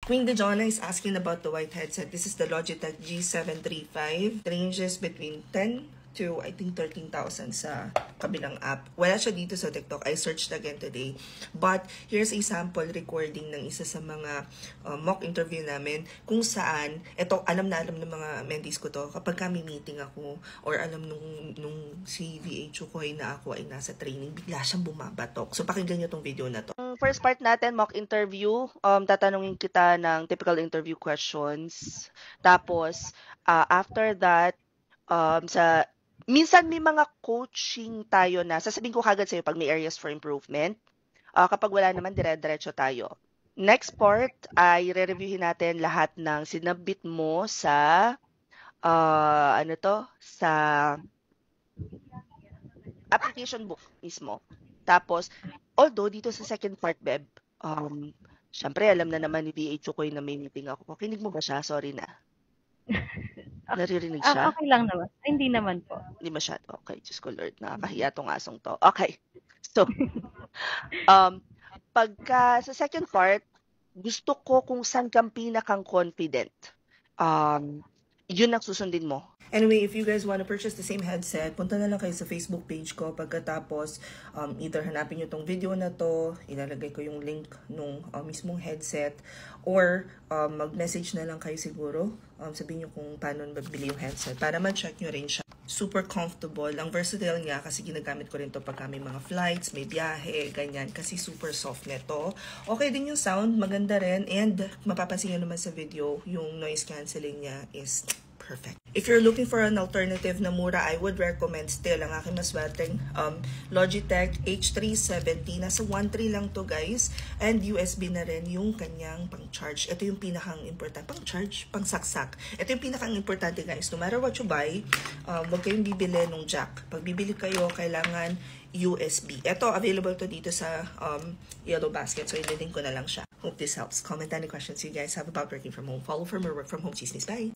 Queen Dejona is asking about the white headset. This is the Logitech G735. It ranges between 10 to I think 13,000 sa kabilang app. Wala siya dito sa TikTok. I searched again today. But here's a sample recording ng isa sa mga mock interview namin kung saan, ito alam na alam ng mga mentees ko to, kapag kami meeting ako or alam nung si VA Chukoy na ako ay nasa training, bigla siyang bumabatok. So pakinggan niyo tong video na to. First part natin, mock interview. Tatanungin kita ng typical interview questions. Tapos, after that, minsan may mga coaching tayo na sasabihin ko kagad sa'yo pag may areas for improvement. Kapag wala naman, dire-diretso tayo. Next part ay re-reviewin natin lahat ng sinabit mo sa sa application book mismo. Tapos, although dito sa second part, Beb, syempre alam na naman ni VA Chukoy na may meeting ako. Kinig mo ba siya? Sorry na. Naririnig siya? Okay lang naman. Ay, hindi naman po. Hindi masyado. Okay, Diyos ko Lord, nakakahiya tong asong to. Okay. So, pagka sa second part, gusto ko kung saan kang pinakang confident. Yun ang susundin mo. Anyway, if you guys want to purchase the same headset, punta na lang kayo sa Facebook page ko. Pagkatapos, either hanapin nyo tong video na to, ilalagay ko yung link nung mismong headset, or mag-message na lang kayo siguro. Sabihin nyo kung paano mabili yung headset para ma-check nyo rin siya. Super comfortable. Ang versatile niya kasi ginagamit ko rin to pagka may mga flights, may biyahe, ganyan. Kasi super soft nito. Okay din yung sound, maganda rin. And mapapansin nyo naman sa video, yung noise cancelling niya is perfect. If you're looking for an alternative na mura, I would recommend still ang aking maswerteng Logitech H370. Nasa 1.3 lang to guys. And USB na rin yung kanyang pang-charge. Ito yung pinakang important. Pang-charge? Pang-saksak. Ito yung pinakang importante guys. No matter what you buy, huwag kayong bibili ng jack. Pag bibili kayo, kailangan USB. Ito, available to dito sa Yellow Basket. So, ililink ko na lang siya. Hope this helps. Comment any questions you guys have about working from home. Follow for more work from home chismis. Bye!